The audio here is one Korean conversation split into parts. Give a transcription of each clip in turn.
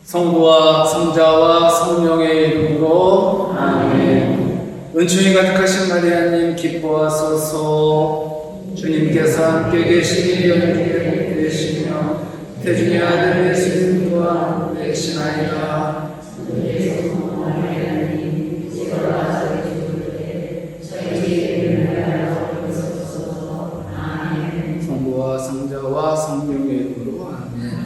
성부와 성자와 성령의 이름으로 아멘. 은총이 가득하신 마리아님 기뻐하소서. 주님께서 함께 계시니 영중에 복 되시며 태중의 아들 예수님과 함께 계시나이다. 성부와 성자와 성령의 이름으로 아멘.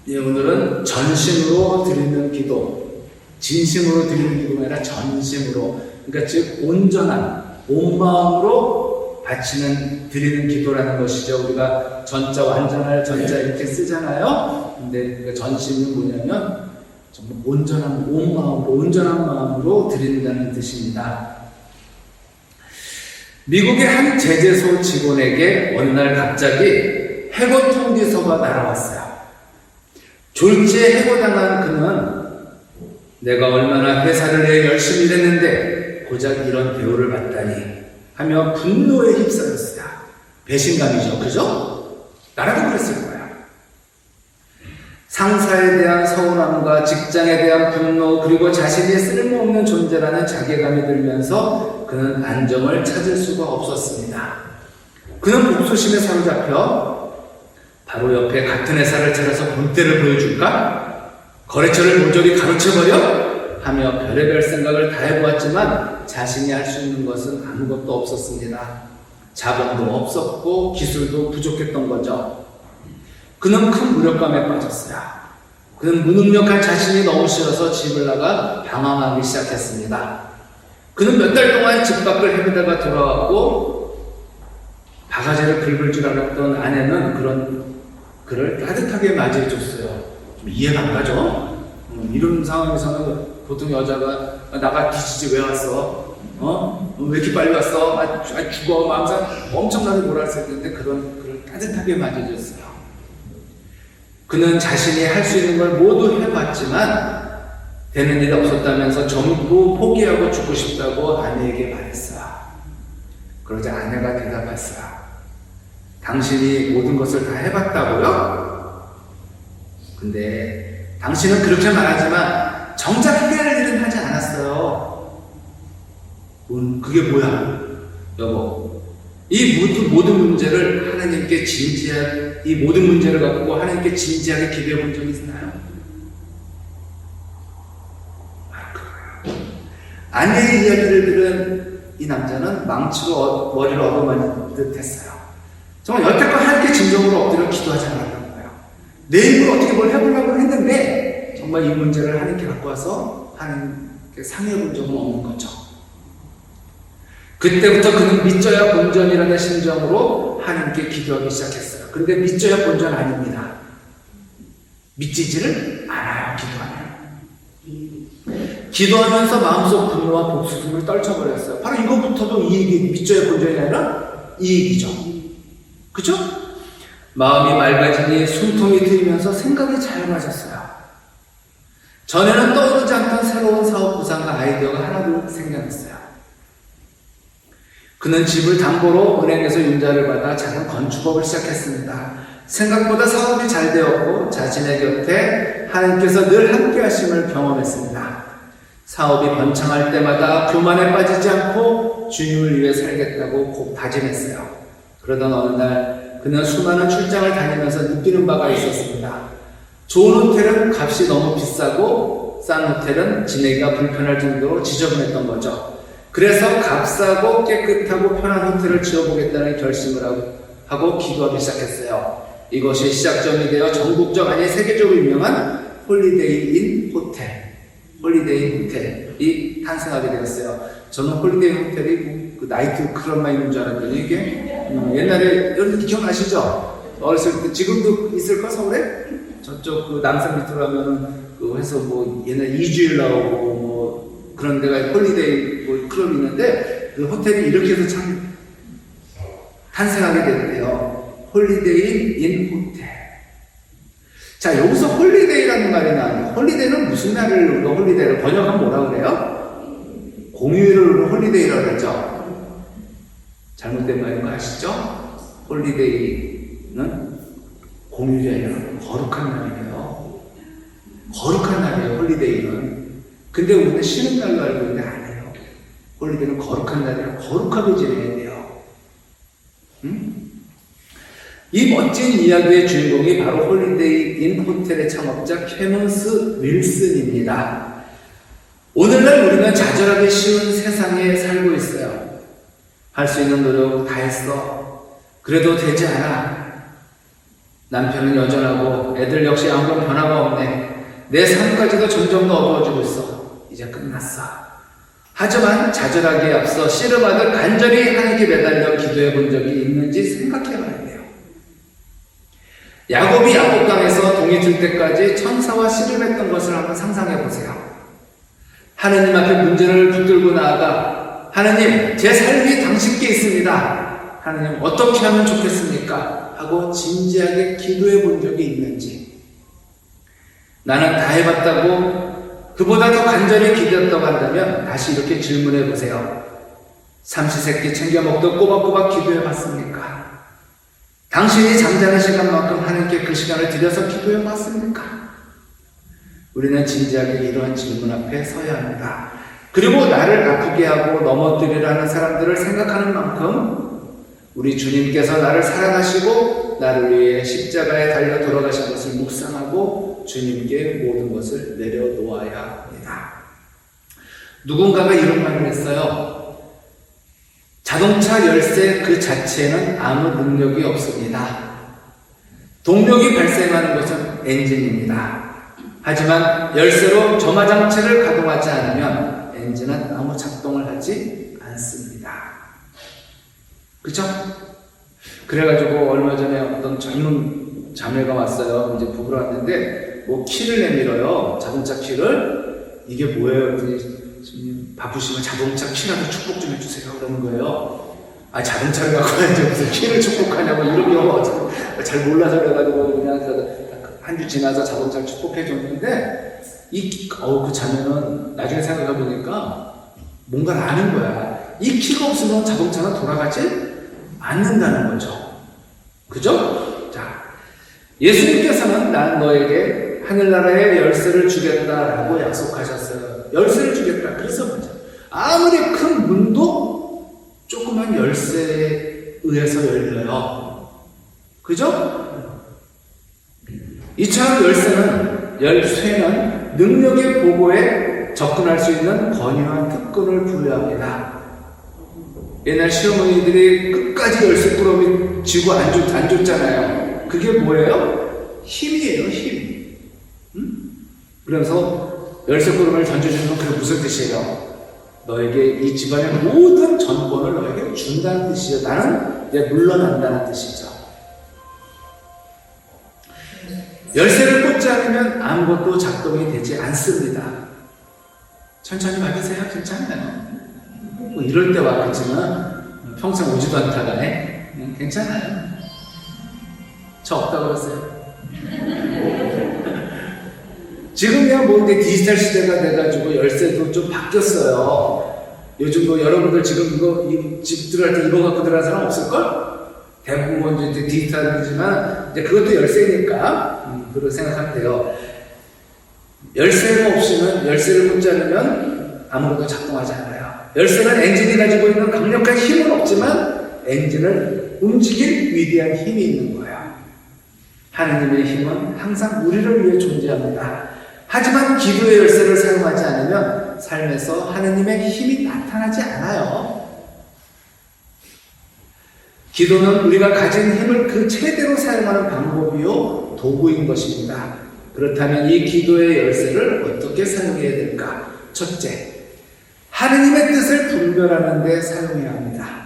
예, 오늘은 전심으로 드리는 기도, 진심으로 드리는 기도가 아니라 전심으로, 그러니까 즉 온전한 온 마음으로 바치는 드리는 기도라는 것이죠. 우리가 전자 완전할 전자 이렇게 쓰잖아요. 근데 그 전심은 뭐냐면 정말 온전한 온 마음으로, 온전한 마음으로 드린다는 뜻입니다. 미국의 한 제재소 직원에게 어느 날 갑자기 해고 통지서가 날아왔어요. 졸지에 해고당한 그는 내가 얼마나 회사를 내 열심히 일했는데 고작 이런 대우를 받다니 하며 분노에 휩싸였어요. 배신감이죠. 그죠? 나라도 그랬을 거야. 상사에 대한 서운함과 직장에 대한 분노, 그리고 자신이 쓸모없는 존재라는 자괴감이 들면서 그는 안정을 찾을 수가 없었습니다. 그는 복수심에 사로잡혀 바로 옆에 같은 회사를 찾아서 본때를 보여줄까? 거래처를 모조리 가로채버려? 하며 별의별 생각을 다 해보았지만 자신이 할 수 있는 것은 아무것도 없었습니다. 자본도 없었고 기술도 부족했던 거죠. 그는 큰 무력감에 빠졌어요. 그는 무능력한 자신이 너무 싫어서 집을 나가 방황하기 시작했습니다. 그는 몇 달 동안 집 밖을 헤매다가 돌아왔고 바가지를 긁을 줄 알았던 아내는 그를 따뜻하게 맞이해줬어요. 좀 이해가 안 가죠? 이런 상황에서는 보통 여자가 나가 뒤지지 왜 왔어? 왜 이렇게 빨리 왔어? 죽어. 항상 엄청나게 몰았을 텐데 그를 따뜻하게 맞이해줬어요. 그는 자신이 할 수 있는 걸 모두 해봤지만 되는 일이 없었다면서 전부 포기하고 죽고 싶다고 아내에게 말했어요. 그러자 아내가 대답했어요. 당신이 모든 것을 다 해봤다고요? 근데 당신은 그렇게 말하지만 정작 해결할 일은 하지 않았어요. 그게 뭐야? 여보, 이 모든 문제를 하나님께 이 모든 문제를 갖고 하나님께 진지하게 기도해 본 적이 있나요? 아내의 이야기를 들은 이 남자는 망치로 머리를 얻어맞은 듯 했어요. 정말 여태껏 하나님께 진정으로 엎드려 기도하지 않았던 거예요. 내 힘으로 어떻게 뭘 해보려고 했는데 정말 이 문제를 하나님께 갖고 와서 하나님께 상의해 본 적은 없는 거죠. 그때부터 그는 믿져야 본전이라는 심정으로 하나님께 기도하기 시작했어요. 그런데 믿져야 본전 아닙니다. 믿지지를 않아요. 기도하면서 마음속 분노와 복수심을 떨쳐버렸어요. 바로 이것부터도 이익이 믿져야 본전이 아니라 이익이죠. 그죠? 마음이 맑아지니 숨통이 트이면서 생각이 잘 맞았어요. 전에는 떠오르지 않던 새로운 사업 구상과 아이디어가 하나둘 생겨났어요. 그는 집을 담보로 은행에서 융자를 받아 작은 건축업을 시작했습니다. 생각보다 사업이 잘 되었고 자신의 곁에 하나님께서 늘 함께 하심을 경험했습니다. 사업이 번창할 때마다 교만에 빠지지 않고 주님을 위해 살겠다고 꼭 다짐했어요. 그러던 어느 날 그는 수많은 출장을 다니면서 느끼는 바가 있었습니다. 좋은 호텔은 값이 너무 비싸고 싼 호텔은 지내기가 불편할 정도로 지저분했던 거죠. 그래서 값싸고 깨끗하고 편한 호텔을 지어보겠다는 결심을 하고 기도하기 시작했어요. 이것이 시작점이 되어 전국적 아니 세계적으로 유명한 홀리데이 인 호텔이 탄생하게 되었어요. 저는 홀리데이 호텔이 그 나이트 클럽만 있는 줄 알았더니 이게 옛날에 여러분 기억나시죠? 어렸을 때 지금도 있을까 서울에? 저쪽 그 남산 밑으로 가면은 그 해서 뭐 옛날 이주일 나오고 뭐 그런 데가 홀리데이 뭐 클럽이 있는데 그 호텔이 이렇게 해서 참 탄생하게 됐대요. 홀리데이 인 호텔. 자, 여기서 홀리데이라는 말이 나와요. 홀리데이는 무슨 날을 홀리데이를 번역하면 뭐라 그래요? 공휴일을 홀리데이라고 그랬죠. 잘못된 말인 거 아시죠? 홀리데이는 공휴일이 아니라 거룩한 날이에요. 거룩한 날이에요, 홀리데이는. 근데 우리는 쉬는 날로 알고 있는데 아니에요. 홀리데이는 거룩한 날이라 거룩하게 지내야 돼요. 이 멋진 이야기의 주인공이 바로 홀리데이 인 호텔의 창업자 케먼스 윌슨입니다. 오늘날 우리는 좌절하기 쉬운 세상에 살고 있어요. 할 수 있는 노력 다 했어. 그래도 되지 않아. 남편은 여전하고 애들 역시 아무런 변화가 없네. 내 삶까지도 점점 더 어두워지고 있어. 이제 끝났어. 하지만 좌절하기에 앞서 씨름하듯 간절히 하나님께 매달려 기도해 본 적이 있는지 생각해 봐야 돼요. 야곱이 야곱 강에서 동이 들 때까지 천사와 씨름했던 것을 한번 상상해 보세요. 하느님 앞에 문제를 붙들고 나아가 하느님, 제 삶이 당신께 있습니다. 하느님, 어떻게 하면 좋겠습니까? 하고 진지하게 기도해 본 적이 있는지. 나는 다 해봤다고 그보다 더 간절히 기도했다고 한다면 다시 이렇게 질문해 보세요. 삼시세끼 챙겨 먹듯 꼬박꼬박 기도해 봤습니까? 당신이 잠자는 시간만큼 하나님께 그 시간을 들여서 기도해 봤습니까? 우리는 진지하게 이러한 질문 앞에 서야 합니다. 그리고 나를 아프게 하고 넘어뜨리라는 사람들을 생각하는 만큼 우리 주님께서 나를 사랑하시고 나를 위해 십자가에 달려 돌아가신 것을 묵상하고 주님께 모든 것을 내려놓아야 합니다. 누군가가 이런 말을 했어요. 자동차 열쇠 그 자체는 아무 능력이 없습니다. 동력이 발생하는 것은 엔진입니다. 하지만 열쇠로 점화장치를 가동하지 않으면 엔진은 아무 작동을 하지 않습니다. 그쵸? 그래가지고 얼마 전에 어떤 젊은 자매가 왔어요. 이제 부부로 왔는데 뭐 키를 내밀어요. 자동차 키를. 이게 뭐예요? 그랬더니 바쁘시면 자동차 키라도 축복 좀 해주세요. 그러는 거예요. 아, 자동차를 갖고 와야지 무슨 키를 축복하냐고 이런 경우 잘 몰라서 그래가지고 그냥 한 주 지나서 자동차를 축복해 줬는데 그 자매는 나중에 생각해 보니까 뭔가를 아는 거야. 이 키가 없으면 자동차는 돌아가지 않는다는 거죠. 그죠? 자, 예수님께서는 난 너에게 하늘나라의 열쇠를 주겠다라고 약속하셨어요. 열쇠를 주겠다. 그래서 뭐죠? 아무리 큰 문도 조그만 열쇠에 의해서 열려요. 그죠? 이처럼 열쇠는 능력의 보고에 접근할 수 있는 권위와 특권을 부여합니다. 옛날 시어머니들이 끝까지 열쇠 꾸러미 쥐고 안 줬잖아요. 그게 뭐예요? 힘이에요, 힘. 그래서 열쇠 꾸러미를 던져주는 건 그게 무슨 뜻이에요? 너에게 이 집안의 모든 전권을 너에게 준다는 뜻이에요. 나는 이제 물러난다는 뜻이죠. 열쇠를 꽂지 않으면 아무것도 작동이 되지 않습니다. 천천히 받으세요. 괜찮아요. 뭐 이럴 때 왔겠지만 평생 오지도 않다가네. 괜찮아요. 저 없다고 그랬어요. 지금이야 뭐 이제 디지털 시대가 돼가지고 열쇠도 좀 바뀌었어요. 요즘 뭐 여러분들 지금 이거 집 들어갈 때 이거 갖고 들어간 사람 없을걸? 대부분 이제 디지털이지만 이제 그것도 열쇠니까 그렇게 생각하면 돼요. 열쇠가 없이는 열쇠를 꽂지 않으면 아무것도 작동하지 않아요. 열쇠는 엔진이 가지고 있는 강력한 힘은 없지만 엔진을 움직일 위대한 힘이 있는 거예요. 하느님의 힘은 항상 우리를 위해 존재합니다. 하지만 기도의 열쇠를 사용하지 않으면 삶에서 하느님의 힘이 나타나지 않아요. 기도는 우리가 가진 힘을 그 최대로 사용하는 방법이요 도구인 것입니다. 그렇다면 이 기도의 열쇠를 어떻게 사용해야 될까? 첫째, 하느님의 뜻을 분별하는 데 사용해야 합니다.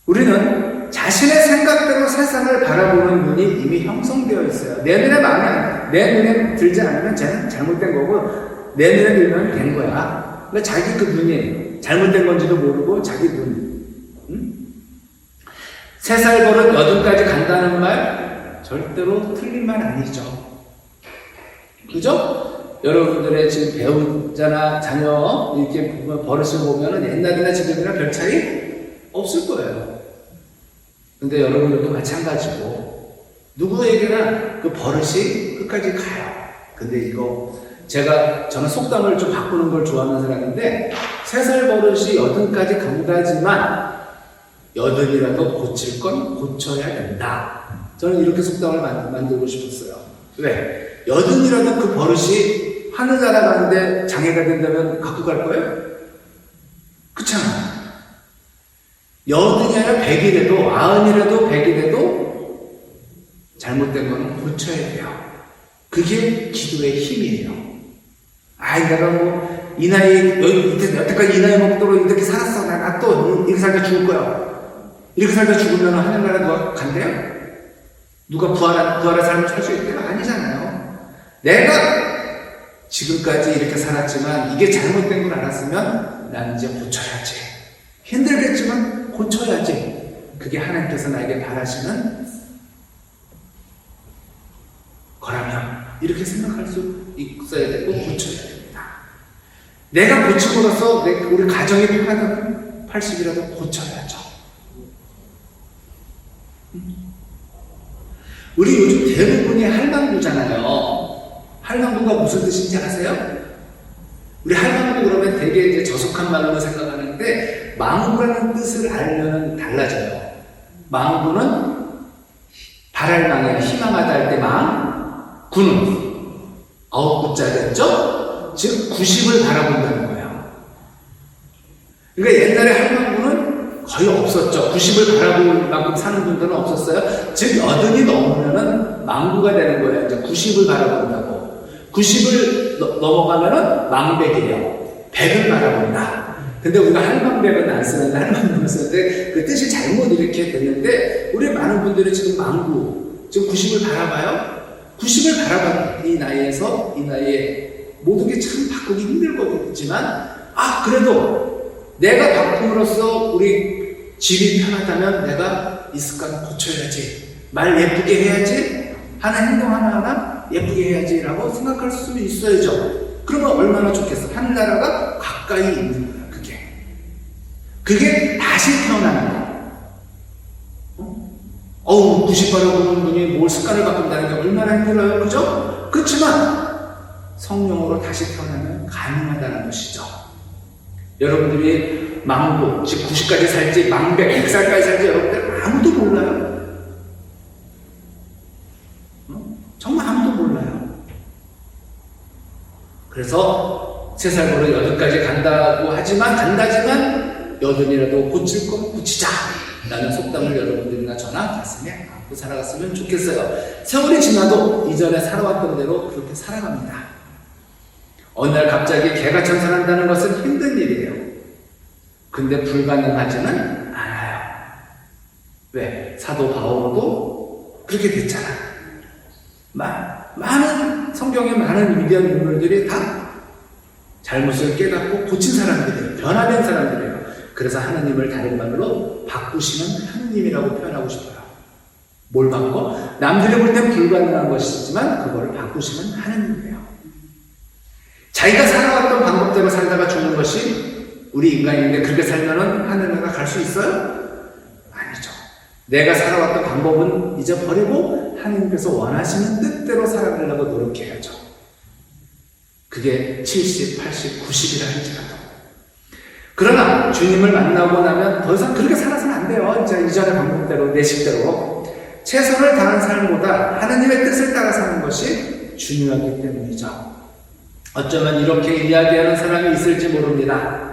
우리는 자신의 생각대로 세상을 바라보는 눈이 이미 형성되어 있어요. 내 눈에 들지 않으면 쟤는 잘못된 거고 내 눈에 들면 된 거야. 그러니까 자기 그 눈이 잘못된 건지도 모르고 자기 눈. 세 살 버릇 80까지 간다는 말 절대로 틀린 말 아니죠. 그죠? 여러분들의 지금 배우자나 자녀 이렇게 버릇을 보면 옛날이나 지금이나 별 차이 없을 거예요. 근데 여러분들도 마찬가지고 누구에게나 그 버릇이 끝까지 가요. 근데 저는 속담을 좀 바꾸는 걸 좋아하는 사람인데, 3살 버릇이 80까지 간다지만 80이라도 고칠 건 고쳐야 된다. 저는 이렇게 속담을 만들고 싶었어요. 왜? 80이라도 그 버릇이 하늘 날아가는데 장애가 된다면 갖고 갈 거예요? 그렇잖아. 80이 아니라 100이라도 90이라도 100이라도 잘못된 거는 고쳐야 돼요. 그게 기도의 힘이에요. 내가 이 나이, 여태까지 이 나이 먹도록 이렇게 살았어. 나 또 이렇게 살다 죽을 거야. 이렇게 살다 죽으면 하늘나라 누가 간대요? 누가 부활의 삶을 살 수 있대요? 아니잖아요. 내가 지금까지 이렇게 살았지만 이게 잘못된 걸 알았으면 난 이제 고쳐야지. 힘들겠지만 고쳐야지. 그게 하나님께서 나에게 바라시는 거라면 이렇게 생각할 수 있어야 되고 고쳐야 됩니다. 내가 고침으로써 우리 가정이 평안하면 80이라도 고쳐야죠. 우리 요즘 대부분이 할망구잖아요. 할망구가 무슨 뜻인지 아세요? 우리 할망구 그러면 되게 이제 저속한 말로 생각하는데, 망구라는 뜻을 알면 달라져요. 망구는 바랄망이야. 희망하다 할 때 망, 구는 아홉구자겠죠? 즉 90을 바라본다는 거예요. 그러니까 옛날에 할망구는 거의 없었죠. 90을 바라볼 만큼 사는 분들은 없었어요. 즉 80이 넘으면은 망구가 되는 거예요. 이제 90을 바라본다고. 90을 넘어가면은 망백이에요. 100을 바라본다. 근데 우리가 할망백은 안 쓰는데, 할망백을 쓰는데 그 뜻이 잘못 이렇게 됐는데, 우리 많은 분들이 지금 망구, 지금 90을 바라봐요. 90을 바라본 이 나이에 모든 게 참 바꾸기 힘들거든요. 그래도 내가 바꿈으로써 우리 집이 편하다면 내가 이 습관 고쳐야지. 말 예쁘게 해야지. 하는 행동 하나하나 예쁘게 해야지 라고 생각할 수 있어야죠. 그러면 얼마나 좋겠어. 하늘나라가 가까이 있는 거야. 그게 다시 태어나는 거야. 90 바라보는 분이 뭘 습관을 바꾼다는 게 얼마나 힘들어요. 그죠? 그렇지만 성령으로 다시 태어나면 가능하다는 것이죠. 여러분들이 망부, 즉 90까지 살지, 망백, 100살까지 살지 여러분들 아무도 몰라요. 정말 아무도 몰라요. 그래서 3살 버릇 80까지 간다지만 80이라도 고칠 건 고치자 라는 속담을 여러분들이나 저나 가슴에 안고 살아갔으면 좋겠어요. 세월이 지나도 이전에 살아왔던 대로 그렇게 살아갑니다. 어느 날 갑자기 개가천선한다는 것은 힘든 일이에요. 근데 불가능하지는 않아요. 왜? 사도 바오로도 그렇게 됐잖아. 많은 성경의 많은 위대한 인물들이 다 잘못을 깨닫고 고친 사람들이에요. 변화된 사람들이에요. 그래서 하느님을 다른 말로 바꾸시는 하느님이라고 표현하고 싶어요. 뭘 바꿔? 남들이 볼 땐 불가능한 것이지만 그걸 바꾸시는 하느님이에요. 자기가 살아왔던 방법대로 살다가 죽는 것이 우리 인간인데, 그렇게 살면은 하늘나라 갈 수 있어요? 아니죠. 내가 살아왔던 방법은 잊어버리고 하느님께서 원하시는 뜻대로 살아가려고 노력해야죠. 그게 70, 80, 90이라 할지라도. 그러나 주님을 만나고 나면 더 이상 그렇게 살아서는 안 돼요. 이제 이전의 방법대로, 내 식대로. 최선을 다하는 삶보다 하느님의 뜻을 따라 사는 것이 중요하기 때문이죠. 어쩌면 이렇게 이야기하는 사람이 있을지 모릅니다.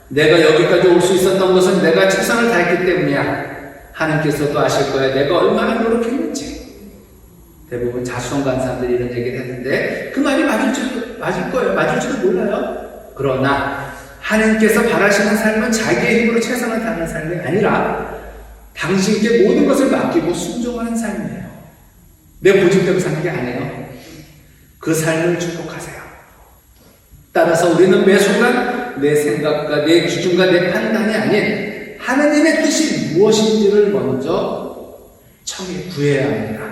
내가 여기까지 올 수 있었던 것은 내가 최선을 다했기 때문이야. 하느님께서도 아실 거야. 내가 얼마나 노력했는지. 대부분 자수성가한 사람들이 이런 얘기를 했는데 그 말이 맞을 거예요. 맞을지도 몰라요. 그러나 하느님께서 바라시는 삶은 자기의 힘으로 최선을 다하는 삶이 아니라 당신께 모든 것을 맡기고 순종하는 삶이에요. 내 고집대로 사는 게 아니에요. 그 삶을 축복하세요. 따라서 우리는 매 순간 내 생각과 내 기준과 내 판단이 아닌 하느님의 뜻이 무엇인지를 먼저 구해야 합니다.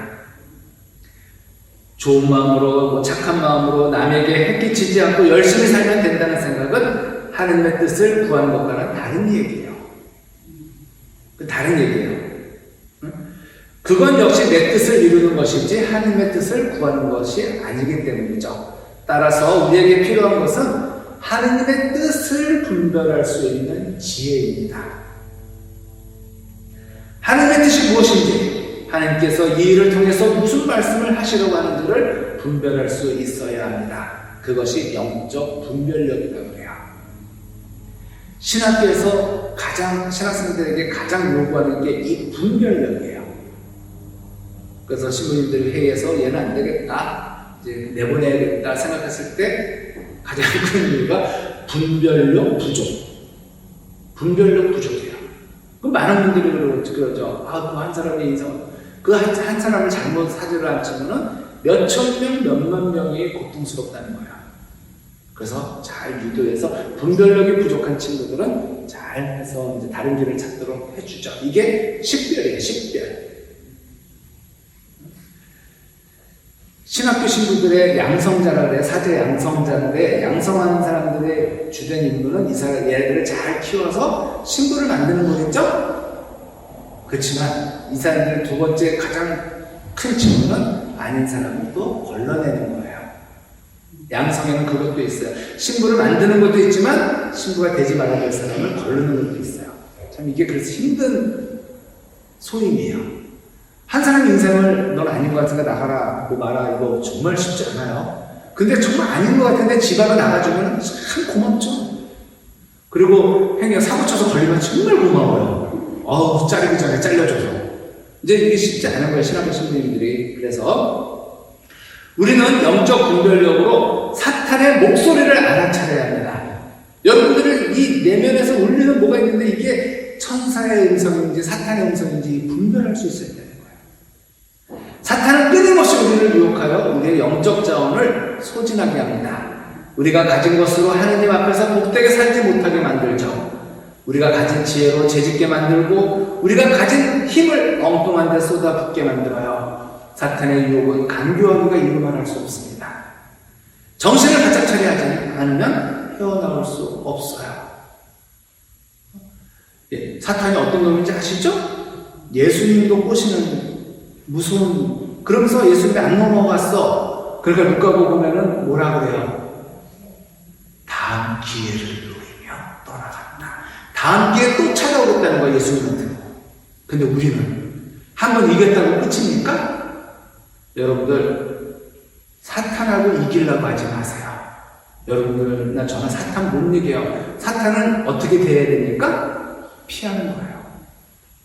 좋은 마음으로, 착한 마음으로 남에게 해끼치지 않고 열심히 살면 된다는 생각은 하느님의 뜻을 구하는 것과는 다른 얘기예요. 다른 얘기예요. 그건 역시 내 뜻을 이루는 것이지 하나님의 뜻을 구하는 것이 아니기 때문이죠. 따라서 우리에게 필요한 것은 하나님의 뜻을 분별할 수 있는 지혜입니다. 하나님의 뜻이 무엇인지, 하나님께서 이 일을 통해서 무슨 말씀을 하시려고 하는지를 분별할 수 있어야 합니다. 그것이 영적 분별력이라고 해요. 신학교에서 신학생들에게 가장 요구하는 게 이 분별력이에요. 그래서 신부님들이 회의에서 얘는 안 되겠다, 이제 내보내야겠다 생각했을 때 가장 큰 이유가 분별력 부족. 분별력 부족이에요. 그 많은 분들이 그러죠. 그 한 사람이 한 사람을 잘못 사지를 않으면은 몇천 명, 몇만 명이 고통스럽다는 거야. 그래서 잘 유도해서 분별력이 부족한 친구들은 잘 해서 이제 다른 길을 찾도록 해주죠. 이게 식별이에요, 식별. 신학교 신부들의 양성자라 그래요. 사제 양성자인데, 양성하는 사람들의 주된 임무는 얘네들을 잘 키워서 신부를 만드는 거겠죠? 그렇지만 이 사람들의 두 번째 가장 큰 직무는 아닌 사람을 또 걸러내는 거예요. 양성에는 그것도 있어요. 신부를 만드는 것도 있지만 신부가 되지 말아야 될 사람을 걸르는 것도 있어요. 참 이게 그래서 힘든 소임이에요. 한 사람 인생을 넌 아닌 것 같으니까 나가라, 뭐 마라, 이거 정말 쉽지 않아요. 근데 정말 아닌 것 같은데 집안으로 나가주면 참 고맙죠. 그리고 행여 사고 쳐서 걸리면 정말 고마워요. 자르기 전에 잘려줘서. 이제 이게 쉽지 않은 거예요, 신학교 신부님들이. 그래서 우리는 영적 분별력으로 사탄의 목소리를 알아차려야 합니다. 여러분들은 이 내면에서 울리는 뭐가 있는데 이게 천사의 음성인지 사탄의 음성인지 분별할 수 있어야 되는 거예요. 사탄은 끊임없이 우리를 유혹하여 우리의 영적 자원을 소진하게 합니다. 우리가 가진 것으로 하느님 앞에서 복되게 살지 못하게 만들죠. 우리가 가진 지혜로 재짓게 만들고 우리가 가진 힘을 엉뚱한 데 쏟아붓게 만들어요. 사탄의 유혹은 간교하기가 이루만 할 수 없습니다. 정신을 바짝 차려야 하지 않으면 헤어나올 수 없어요. 사탄이 어떤 놈인지 아시죠? 예수님도 꼬시는 무서운, 그러면서 예수님이 안 넘어갔어. 그러니까 누가복음 보면은 뭐라 그래요? 다음 기회를 노리며 떠나갔다. 다음 기회에 또 찾아오겠다는 거예요, 예수님한테. 근데 우리는 한 번 이겼다고 끝입니까? 여러분들, 사탄하고 이기려고 하지 마세요. 여러분들, 저는 사탄 못 이겨요. 사탄은 어떻게 대해야 됩니까? 피하는 거예요.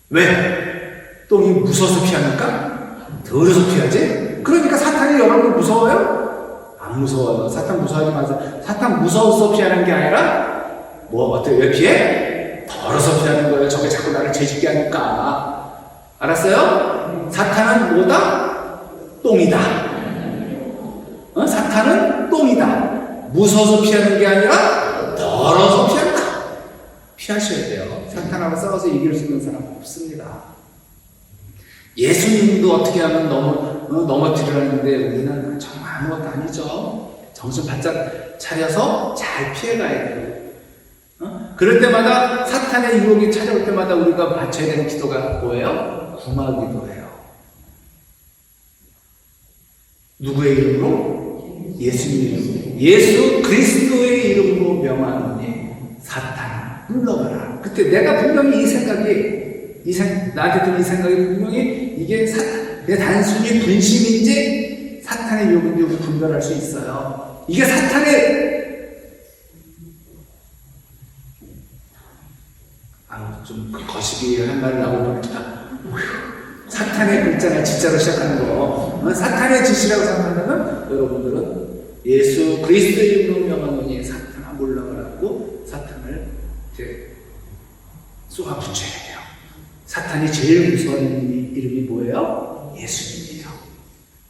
왜? 똥이 무서워서 피합니까? 더러워서 피하지? 그러니까 사탄이 여러분 무서워요? 안 무서워요. 사탄 무서워하지 마세요. 사탄 무서워서 피하는 게 아니라 왜 피해? 더러워서 피하는 거예요. 저게 자꾸 나를 재짓게 하니까. 알았어요? 사탄은 뭐다? 똥이다. 사탄은 똥이다. 무서워서 피하는 게 아니라 더러워서 피한다. 피하셔야 돼요. 사탄하고 싸워서 이길 수 있는 사람 없습니다. 예수님도 어떻게 하면 넘어뜨리라는데 우리는 정말 아무것도 아니죠. 정신 바짝 차려서 잘 피해가야 돼요. 그럴 때마다 사탄의 유혹이 찾아올 때마다 우리가 바쳐야 되는 기도가 뭐예요? 구마기도예요. 누구의 이름으로? 예수님의 이름으로. 예수 그리스도의 이름으로 명하노니 사탄아 물러가라. 그때 내가 분명히 나한테 든 이 생각이 분명히 이게 그냥 단순히 분심인지 사탄의 유혹인지 우리 분별할 수 있어요. 이게 사탄의 좀 거시기 한 말 나오니까 사탄의 글자나 진짜로 시작하는 거 사탄의 짓이라고 생각한다면 여러분들은 예수 그리스도의 이름으로 명하노니 사탄아 물러가라고 사탄을 이제 쏘아붙여야 돼요. 사탄이 제일 무서워하는 이름이 뭐예요? 예수님이에요.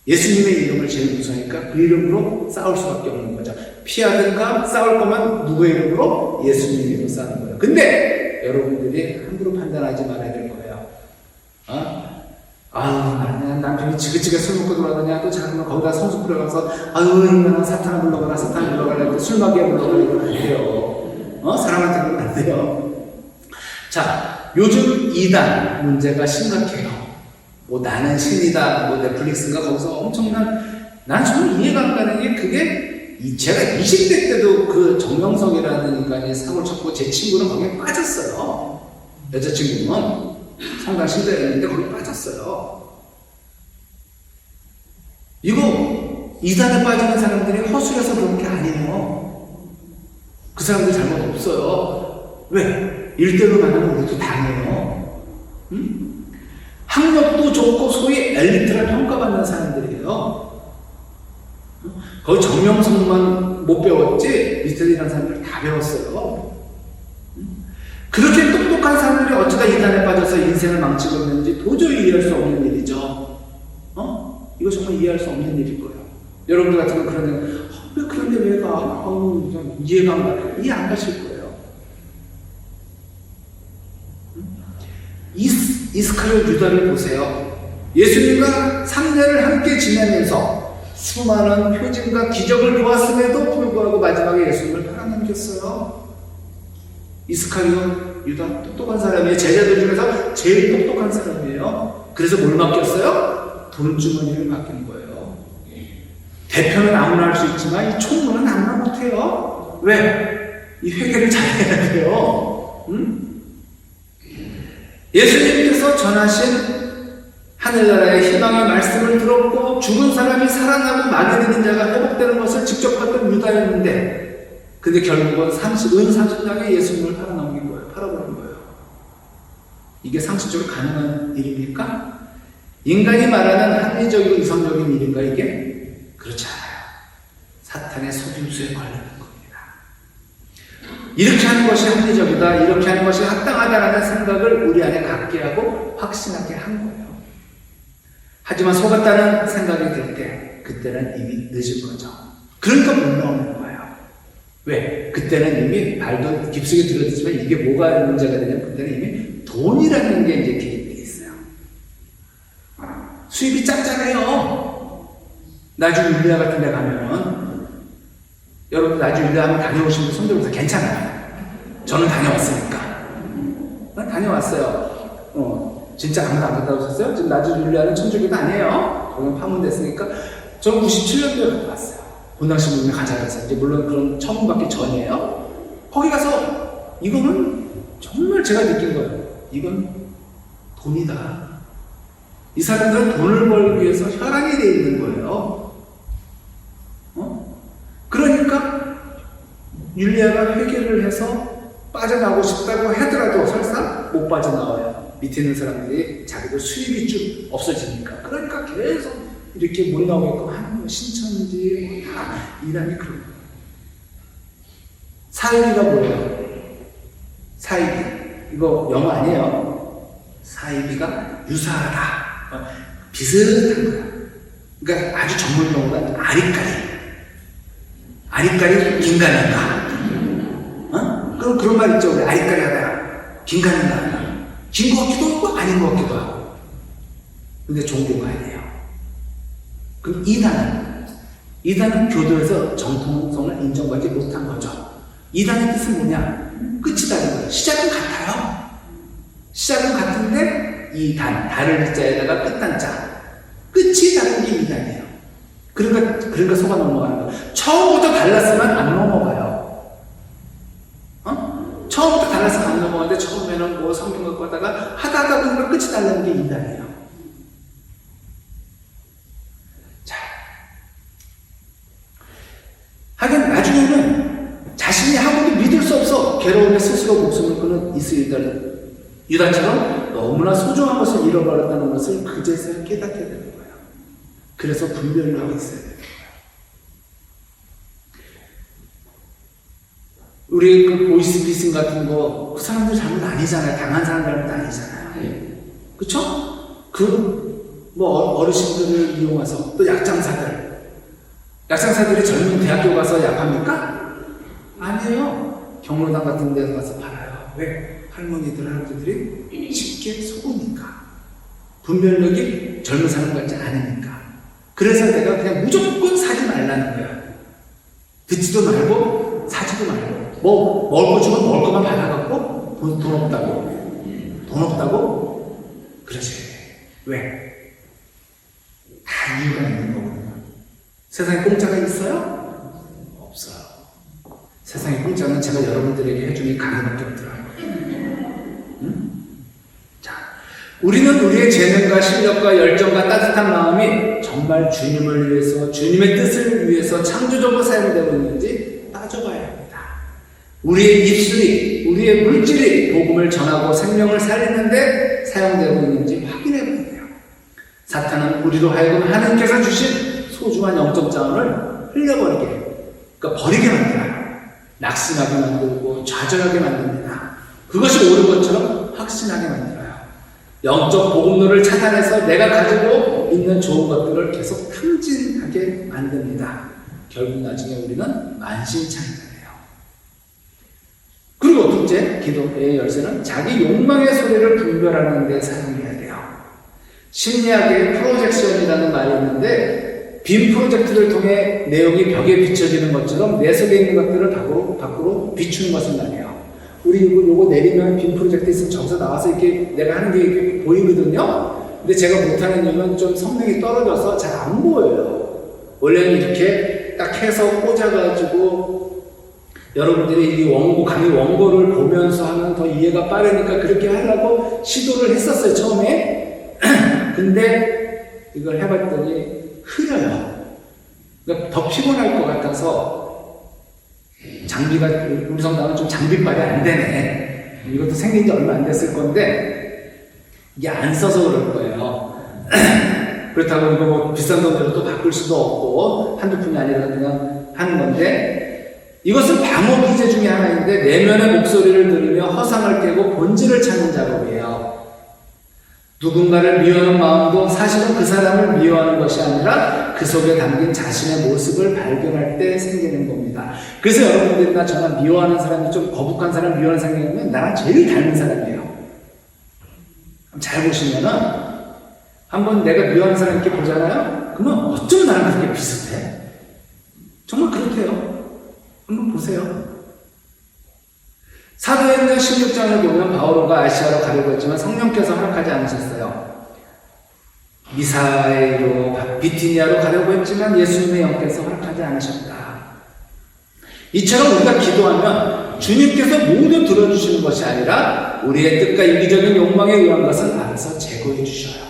예수님의 이름을 제일 무서우니까 그 이름으로 싸울 수밖에 없는 거죠. 피하든가 싸울 거면 누구의 이름으로? 예수님 이름으로 싸우는 거예요. 근데 여러분들이 함부로 판단하지 말아야 될 거예요. 남편이 지긋지긋 술 먹고 돌아다녀. 또 자꾸만 거기다 성수 뿌려가서 이거는 사탄아 물러가라, 사탄아 물러가라, 술 마귀야 물러가라. 이러면 안 돼요. 사람한테 그러면 안 돼요. 자, 요즘 이단 문제가 심각해요. 뭐 나는 신이다, 뭐 넷플릭스인가 거기서 엄청난, 난 정말 이해가 안 가는 게 그게 제가 20대 때도 그 정명석이라는 인간이 사고를 쳤고 제 친구는 거기에 빠졌어요. 여자친구는 상당 신자였는데 거기 빠졌어요. 이거 이단에 빠지는 사람들이 허술해서 그런 게 아니에요. 그 사람들 잘못 없어요. 왜? 일대로 만나면 우리도 당해요. 응? 학력도 좋고 소위 엘리트라 평가받는 사람들이에요. 거기 정명석만 못 배웠지 밑에 있는 사람들 다 배웠어요. 그렇게 똑똑한 사람들이 어쩌다 이단에 빠져서 인생을 망치고 있는지 도저히 이해할 수 없는 일이죠. 이거 정말 이해할 수 없는 일일 거예요. 여러분들 같으면 그런데 왜 그런데 왜 가? 이해가 안 가. 이해 안 가실 거예요. 이스카리오 유다를 보세요. 예수님과 3년을 함께 지내면서 수많은 표징과 기적을 보았음에도 불구하고 마지막에 예수님을 팔아넘겼어요. 이스카리오 유다 똑똑한 사람이에요. 제자들 중에서 제일 똑똑한 사람이에요. 그래서 뭘 맡겼어요? 돈주머니를 맡긴 거예요. 대표는 아무나 할 수 있지만 이 총무는 아무나 못해요. 왜? 이 회개를 잘해야 돼요. 응? 예수님께서 전하신 하늘나라의 희망의 말씀을 들었고 죽은 사람이 살아나고 마귀 들린 자가 회복되는 것을 직접 봤던 유다였는데 근데 결국은 은 30장에 예수님을 팔아넘긴 거예요. 팔아버린 거예요. 이게 상식적으로 가능한 일입니까? 인간이 말하는 합리적이고 이성적인 일인가 이게? 그렇지 않아요. 사탄의 속임수에 걸리는 겁니다. 이렇게 하는 것이 합리적이다, 이렇게 하는 것이 합당하다라는 생각을 우리 안에 갖게 하고 확신하게 한 거예요. 하지만 속았다는 생각이 들 때 그때는 이미 늦은 거죠. 그러니까 못 나오는 거예요. 왜? 그때는 이미 발도 깊숙이 들어있지만 이게 뭐가 문제가 되냐면 그때는 이미 돈이라는 게 이제 개입되어 있어요. 수입이 짭짤해요. 나주 율리아 같은 데 가면은 여러분 나주 율리아 한번 다녀오신 분 손들어서 괜찮아요. 저는 다녀왔으니까. 난 다녀왔어요. 진짜 아무도 안 갔다 오셨어요? 지금 나주 율리아는 천주교도 아니에요. 거긴 파문됐으니까. 저는 97년도에 갔다 왔어요. 본당시 모임에 가자 그래서 이제 물론 그런 처음 받기 전이에요. 거기 가서 이거는 정말 제가 느낀 거예요. 이건 돈이다. 이 사람들은 돈을 벌기 위해서 혈안이 되어 있는 거예요. 그러니까 율리아가 회개를 해서 빠져나오고 싶다고 하더라도 설사 못 빠져나와요. 밑에 있는 사람들이 자기들 수입이 좀 없어지니까. 그러니까 계속 이렇게 못 나오게끔 하는 거 신천지 다 이란이 그런 거예요. 사이비가 뭐예요? 사이비. 이거 영어 아니에요. 사이비가 유사하다. 비슷한 거야. 그러니까 아주 전문 용어가 아리까리. 아리까리 긴가민가. 그럼 그런 말 있죠. 우리 아리까리 하다가 긴가민가. 긴 것 같기도 하고 아닌 것 같기도 하고. 근데 종교가 아니에요. 그럼 이단은 교도에서 정통성을 인정받지 못한 거죠. 이단의 뜻은 뭐냐? 끝이 다른 거예요. 시작은 같아요. 시작은 같은데 다를 일자에다가 끝단자. 끝이 다른 게 이단이에요. 그러니까 속아 넘어가는 거예요. 처음부터 달랐으면 안 넘어가요. 처음부터 달랐으면 안 넘어가는데 처음에는 뭐 성경 갖고 하다가 하다 보니까 끝이 다른 게 이단이에요. 자, 하긴 나중에는 자신이 하고도 믿을 수 없어 괴로움에 스스로 목숨을 끊은 이스라엘 유다처럼 너무나 소중한 것을 잃어버렸다는 것을 그제서야 깨닫게 되는 거예요. 그래서 분별을 하고 있어야 돼요. 우리 그 보이스피싱 같은 거, 그 사람들 잘못 아니잖아요. 당한 사람 잘못 아니잖아요. 그쵸? 어르신들을 이용해서, 또 약장사들이 젊은 대학교 가서 약합니까? 아니에요. 경로당 같은 데 가서 팔아요. 왜? 할머니들, 할아버지들이 쉽게 속으니까. 분별력이 젊은 사람 같지 않으니까. 그래서 내가 그냥 무조건 사지 말라는 거야. 듣지도 말고, 사지도 말고. 먹을 거 주면 먹을 것만 받아갖고 돈 없다고? 그러지. 왜? 다 이유가 있는 거거든요. 세상에 공짜가 있어요? 없어요. 세상에 공짜는 제가 여러분들에게 해준 이 강의밖에 없더라고요. 응? 자, 우리는 우리의 재능과 실력과 열정과 따뜻한 마음이 정말 주님을 위해서, 주님의 뜻을 위해서 창조적으로 사용되고 있는지 따져봐야 합니다. 우리의 입술이, 우리의 물질이 복음을 전하고 생명을 살리는데 사용되고 있는지 확인해 봐야 돼요. 사탄은 우리로 하여금 하나님께서 주신 소중한 영적 자원을 흘려버리게, 그러니까 버리게 만들어요. 낙심하게 만들고 좌절하게 만듭니다. 그것이 옳은 것처럼 확신하게 만들어요. 영적 복음로를 차단해서 내가 가지고 있는 좋은 것들을 계속 탐진하게 만듭니다. 결국 나중에 우리는 만신창이가 돼요. 그리고 둘째, 기도의 열쇠는 자기 욕망의 소리를 분별하는 데 사용해야 돼요. 심리학의 프로젝션이라는 말이 있는데, 빔 프로젝트를 통해 내용이 벽에 비춰지는 것처럼 내 속에 있는 것들을 밖으로 비추는 것을 말해요. 우리 요거 내리면 빔 프로젝트 있으면 저기서 나와서 이렇게 내가 하는 게 이렇게 보이거든요. 근데 제가 못하는 이유는 좀 성능이 떨어져서 잘 안 보여요. 원래는 이렇게 딱 해서 꽂아가지고 여러분들이 이 원고, 강의 원고를 보면서 하면 더 이해가 빠르니까 그렇게 하려고 시도를 했었어요, 처음에. 근데 이걸 해봤더니 흐려요. 그러니까 더 피곤할 것 같아서 장비가, 우리 성당은 좀 장비빨이 안 되네. 이것도 생긴 지 얼마 안 됐을 건데 이게 안 써서 그럴 거예요. 그렇다고 이거 뭐 비싼 돈 들어도 바꿀 수도 없고 한두 푼이 아니라 그냥 하는 건데, 이것은 방어 기제 중에 하나인데 내면의 목소리를 들으며 허상을 깨고 본질을 찾는 작업이에요. 누군가를 미워하는 마음도 사실은 그 사람을 미워하는 것이 아니라 그 속에 담긴 자신의 모습을 발견할 때 생기는 겁니다. 그래서 여러분들이 나 정말 미워하는 사람이, 좀 거북한 사람 미워하는 사람이면 나랑 제일 닮은 사람이에요. 잘 보시면은 한번 내가 미워하는 사람 이렇게 보잖아요? 그러면 어쩜 나랑 그렇게 비슷해? 정말 그렇대요. 한번 보세요. 사도행전 16장을 보면 바오로가 아시아로 가려고 했지만 성령께서 허락하지 않으셨어요. 미사에로, 비티니아로 가려고 했지만 예수님의 영께서 허락하지 않으셨다. 이처럼 우리가 기도하면 주님께서 모두 들어주시는 것이 아니라 우리의 뜻과 이기적인 욕망에 의한 것은 알아서 제거해 주셔요.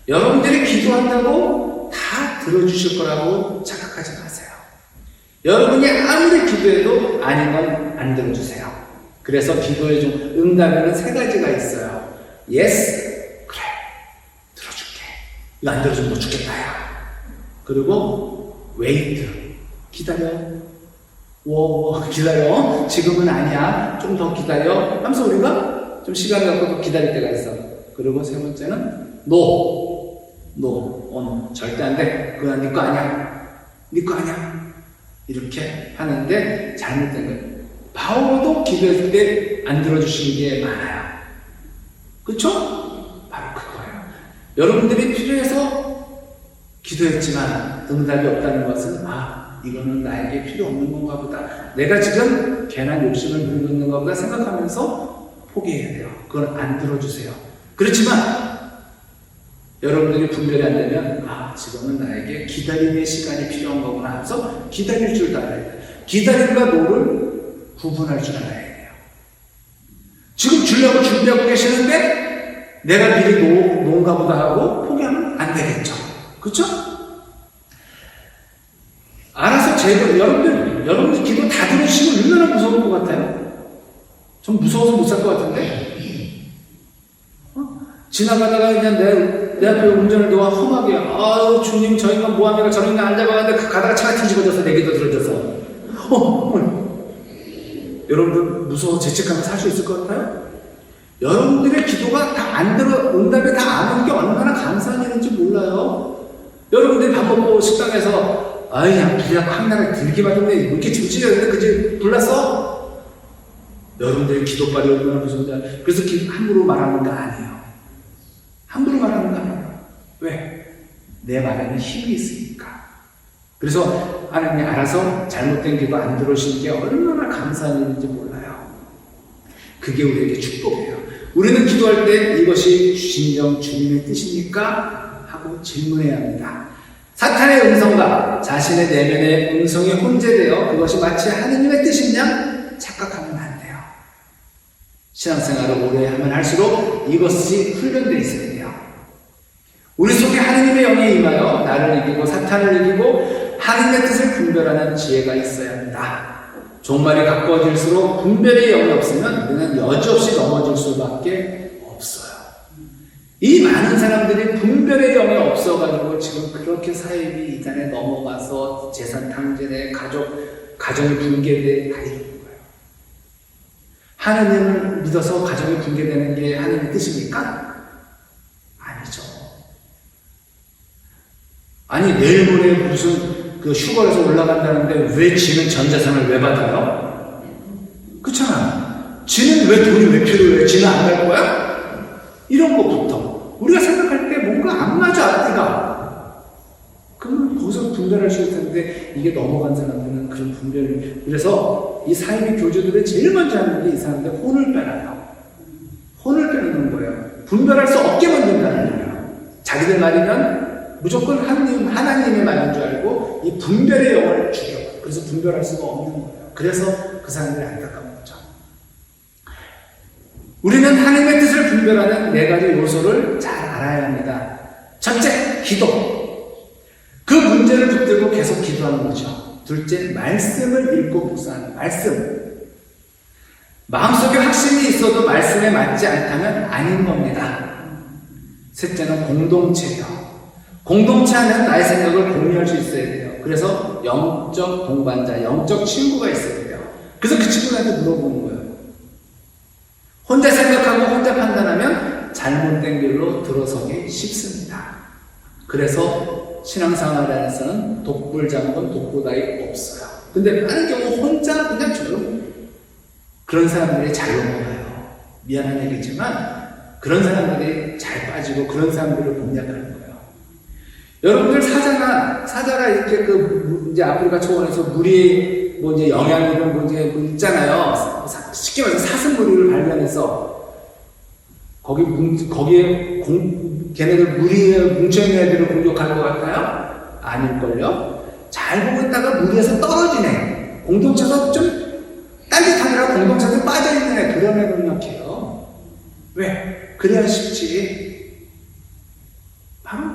여러분들이 기도한다고 다 들어주실 거라고 착각하지 마세요. 여러분이 아무리 기도해도 아닌 건 안 들어주세요. 그래서 기도의 응답에는 세 가지가 있어요. Yes, 그래, 들어줄게. 이거 안 들어주면 못 죽겠다, 야. 그리고 wait, 기다려. 기다려. 지금은 아니야. 좀 더 기다려. 하면서 우리가 좀 시간을 갖고 기다릴 때가 있어. 그리고 세 번째는 no. 절대 안 돼. 그건 네 거 아니야. 네 거 아니야. 이렇게 하는데 잘못된 거예요. 바오로도 기도했을 때 안 들어주시는 게 많아요. 그렇죠? 바로 그거예요. 여러분들이 필요해서 기도했지만 응답이 없다는 것은 이거는 나에게 필요 없는 건가 보다. 내가 지금 괜한 욕심을 부리고 있는 건가 보다 생각하면서 포기해야 돼요. 그걸 안 들어주세요. 그렇지만 여러분들이 분별이 안 되면 지금은 나에게 기다림의 시간이 필요한 거구나 하면서 기다릴 줄 알아야 돼요. 기다림과 노를 구분할 줄 알아야 돼요. 지금 주려고 준비하고 계시는데 내가 미리 놓은가 보다 하고 포기하면 안 되겠죠. 그렇죠? 알아서 여러분들 기도 다 들으시면 얼마나 무서울 것 같아요? 좀 무서워서 못 살 것 같은데? 지나가다가 그냥 내 앞에 운전을 놓아 험하게, 주님, 저 인간 뭐합니까? 저런 인간 안 잡아가는데 가다가 차가 뒤집어져서 내 기도 들어져서. 여러분들 무서워 죄책감을 살 수 있을 것 같아요? 여러분들의 기도가 다 안 들어, 응답에 다 안 오는 게 얼마나 감사한 일인지 몰라요? 여러분들이 밥 먹고 식당에서 그냥 확 나가 들기만 했네. 이렇게 찌질했는데 그지 불났어? 여러분들의 기도빨이 얼마나 무서운지. 그래서 함부로 말하는 거 아니에요. 함부로 말하는 거 아니에요. 왜? 내 말에는 힘이 있으니까. 그래서 하나님이 알아서 잘못된 기도 안 들어오시는 게 얼마나 감사한 일인지 몰라요. 그게 우리에게 축복이에요. 우리는 기도할 때 이것이 진정 주님의 뜻입니까? 하고 질문해야 합니다. 사탄의 음성과 자신의 내면의 음성이 혼재되어 그것이 마치 하느님의 뜻인 양 착각하면 안 돼요. 신앙생활을 오래 하면 할수록 이것이 훈련되어 있어야 돼요. 우리 속에 하느님의 영이 임하여 나를 이기고 사탄을 이기고 하느님의 뜻을 분별하는 지혜가 있어야 합니다. 종말이 가까워질수록 분별의 영이 없으면 우리는 여지없이 넘어질 수밖에 없어요. 이 많은 사람들이 분별의 영이 없어가지고 지금 그렇게 사이비 이단에 넘어가서 재산 탕진에 가정이 붕괴돼 다 이런 거예요. 하느님을 믿어서 가정이 붕괴되는 게 하느님의 뜻입니까? 아니죠. 아니 내일 모레 무슨 그 휴가에서 올라간다는데 왜 지는 전 재산을 왜 받아요? 그렇잖아. 지는 왜 돈이 왜 필요해? 지는 안 갈 거야? 이런 것부터 우리가 생각할 때 뭔가 안 맞아 앞뒤가. 그러면 거기서 분별할 수 있을 텐데 이게 넘어간 사람들은 그런 분별을. 그래서 이 사이비 교주들이 제일 먼저 하는 게 이 사람들 혼을 빼놔요. 혼을 빼놓는 거예요. 분별할 수 없게 만든다는 거예요. 자기들 말이면 무조건 하나님의 말인 줄 알고 이 분별의 영을 죽여. 그래서 분별할 수가 없는 거예요. 그래서 그 사람들이 안타까운 거죠. 우리는 하나님의 뜻을 분별하는 네 가지 요소를 잘 알아야 합니다. 첫째, 기도. 그 문제를 붙들고 계속 기도하는 거죠. 둘째, 말씀을 읽고 묵상하는 말씀. 마음속에 확신이 있어도 말씀에 맞지 않다면 아닌 겁니다. 셋째는 공동체예요. 공동체 안에는 나의 생각을 공유할 수 있어야 돼요. 그래서 영적 동반자, 영적 친구가 있어야 돼요. 그래서 그 친구한테 물어보는 거예요. 혼자 생각하고 혼자 판단하면 잘못된 길로 들어서기 쉽습니다. 그래서 신앙생활 안에서는 독불장군, 독보다이 없어요. 근데 많은 경우 혼자 그냥 조용히 그런 사람들이 잘 넘어가요. 미안한 얘기지만 그런 사람들이 잘 빠지고 그런 사람들을 공략하는 거예요. 여러분들 사자가 이렇게 이제 아프리카 초원에서 물이 이제 영양이런 이제 있잖아요. 쉽게 말해서 사슴무리를 발견해서 거기에 걔네들 무리에 뭉쳐있는 애들을 공격할 것 같아요? 아닐걸요? 잘 보고 있다가 무리에서 떨어지네. 공동체에서 좀 딴짓하느라 공동체에서 빠져있는 애, 그런 애 공략해요. 왜? 그래야 쉽지. 바로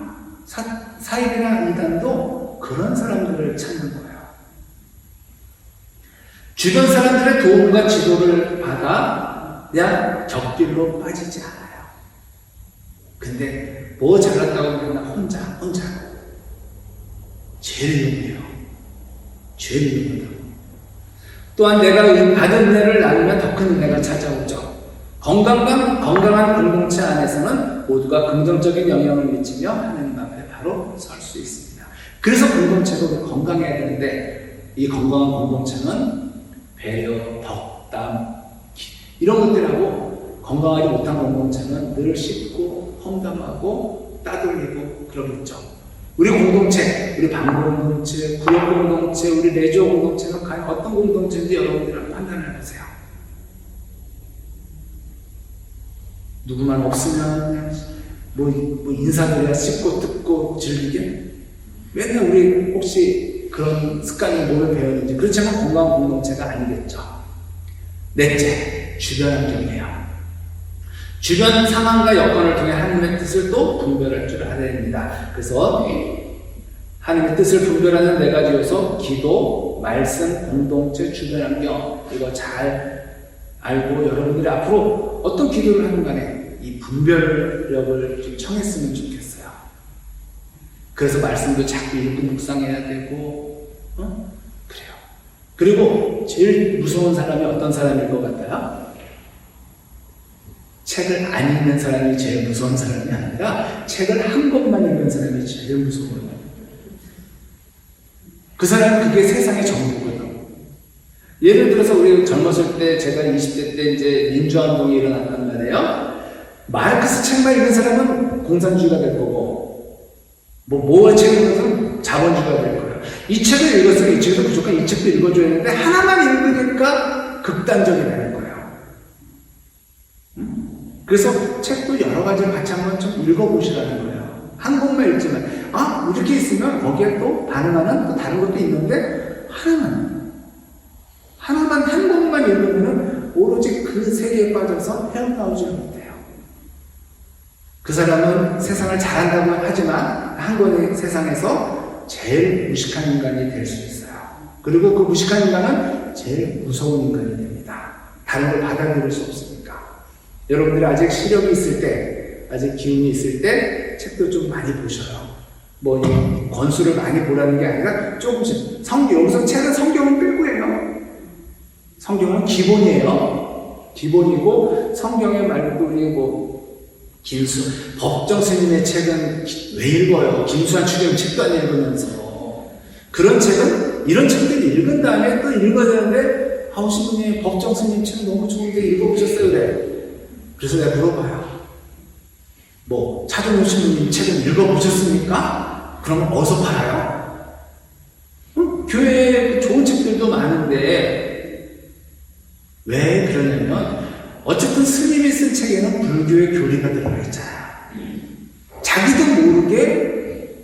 사입이나 이단도 그런 사람들을 찾는 거예요. 주변 사람들의 도움과 지도를 받아 그냥 적길로 빠지지 않아요. 근데 뭐 잘났다고 맨날 혼자 제일 위험해요. 제일 위험하다고. 또한 내가 받은 은혜를 나누면 더 큰 은혜가 찾아오죠. 건강한 공동체 안에서는 모두가 긍정적인 영향을 미치며 하나님 앞에 바로 설 수 있습니다. 그래서 공동체도 건강해야 되는데 이 건강한 공동체는 배려, 덕담 이런 것들하고 건강하지 못한 공동체는 늘 씹고 험담하고 따돌리고 그러겠죠. 우리 공동체, 우리 방 공동체, 구역 공동체, 우리 내조 공동체는 과연 어떤 공동체인지 여러분들은 판단을 해보세요. 누구만 없으면 뭐 인사드려야 씹고 듣고 즐기게? 맨날 우리 혹시 그런 습관이 뭐를 배웠는지. 그렇지만 건강한 공동체가 아니겠죠. 넷째, 주변 환경이에요. 주변 상황과 여건을 통해 하나님의 뜻을 또 분별할 줄 알아야 됩니다. 그래서 하나님의 뜻을 분별하는 네 가지 요소, 기도, 말씀, 공동체, 주변 환경, 이거 잘 알고 여러분들이 앞으로 어떤 기도를 하는 간에 이 분별력을 좀 청했으면 좋겠어요. 그래서 말씀도 자꾸 읽고 묵상해야 되고, 그래요. 그리고 제일 무서운 사람이 어떤 사람일 것 같아요? 책을 안 읽는 사람이 제일 무서운 사람이 아니라 책을 한 권만 읽는 사람이 제일 무서워요. 그 사람은 그게 세상의 전부거든요. 예를 들어서 우리 젊었을 때 제가 20대 때 이제 민주화운동이 일어났단 말이에요. 마르크스 책만 읽는 사람은 공산주의가 될 거고 모어 책을 읽는 사람은 자본주의가 될 거예요. 이 책을 읽었으면 이 책도 무조건 이 책도 읽어줘야 되는데 하나만 읽으니까 극단적이 되는 거예요. 그래서 책도 여러 가지를 같이 한번 좀 읽어보시라는 거예요. 한 권만 읽지만 이렇게 있으면 거기에 또 반응하는 또 다른 것도 있는데 하나만 한 권만 읽으면 오로지 그 세계에 빠져서 헤어나오지를 못해요. 그 사람은 세상을 잘한다고 하지만 한 권의 세상에서 제일 무식한 인간이 될 수 있어요. 그리고 그 무식한 인간은 제일 무서운 인간이 됩니다. 다른 걸 받아들일 수 없으니까. 여러분들이 아직 시력이 있을 때, 아직 기운이 있을 때 책도 좀 많이 보셔요. 권수를 많이 보라는 게 아니라 조금씩. 여기서 책은 성경은 빼고 해요. 성경은 기본이에요. 기본이고, 성경의 말고 우리 법정 스님의 책은 왜 읽어요? 김수환 추경 책도 안 읽으면서. 그런 책은, 이런 책들 읽은 다음에 또 읽어야 되는데, 신부님, 법정 스님 책 너무 좋은데 읽어보셨어요? 그래. 그래서 내가 물어봐요. 차동훈 신부님 책은 읽어보셨습니까? 그러면 어디서 팔아요? 교회에 좋은 책들도 많은데, 왜 그러냐면, 어쨌든 스님이 쓴 책에는 불교의 교리가 들어가 있잖아요. 자기도 모르게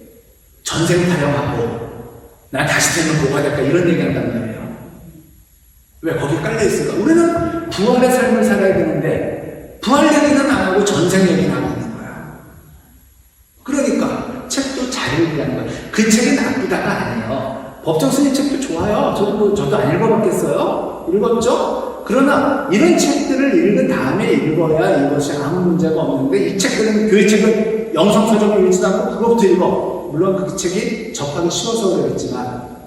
전생 타령하고, 난 다시 태어나면 뭐가 될까? 이런 얘기 한단 말이에요. 왜 거기 깔려있을까? 우리는 부활의 삶을 살아야 되는데, 부활 얘기는 안 하고 전생 얘기는 하고 있는 거야. 그러니까, 책도 잘 읽으라는 거야. 그 책이 나쁘다가 아니에요. 법정 스님 책도 좋아요. 저도 안 읽어봤겠어요? 읽었죠? 그러나 이런 책들을 읽은 다음에 읽어야 이것이 아무 문제가 없는데, 이 책들은, 교회 책은 영성서적을 읽지도 않고 그것부터 읽어. 물론 그 책이 접하기 쉬워서 그랬지만,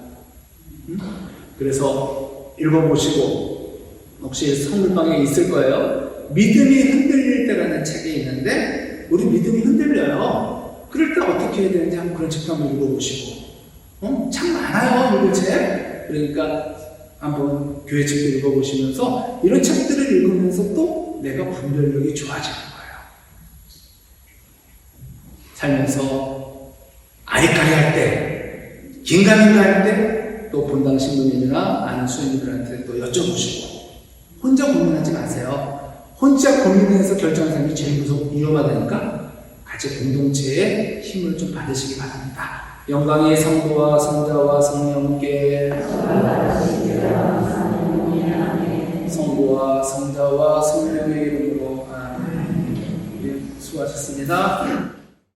그래서 읽어보시고, 혹시 성물방에 있을 거예요. 믿음이 흔들릴 때라는 책이 있는데, 우리 믿음이 흔들려요. 그럴 때 어떻게 해야 되는지 한번 그런 책도 한번 읽어보시고. 참 많아요, 읽을 책. 그러니까 한번 교회 책도 읽어보시면서 이런 책들을 읽으면서 또 내가 분별력이 좋아지는 거예요. 살면서 아리까리 할 때, 긴가민가 할 때 또 본당 신부님이나 아는 수녀님들한테 또 여쭤보시고, 혼자 고민하지 마세요. 혼자 고민해서 결정하는 사람이 제일 위험하다니까 같이 공동체의 힘을 좀 받으시기 바랍니다. 영광이 성부와 성자와 성령께, 성부와 성자와 성령의 이름으로. 아멘. 수고하셨습니다.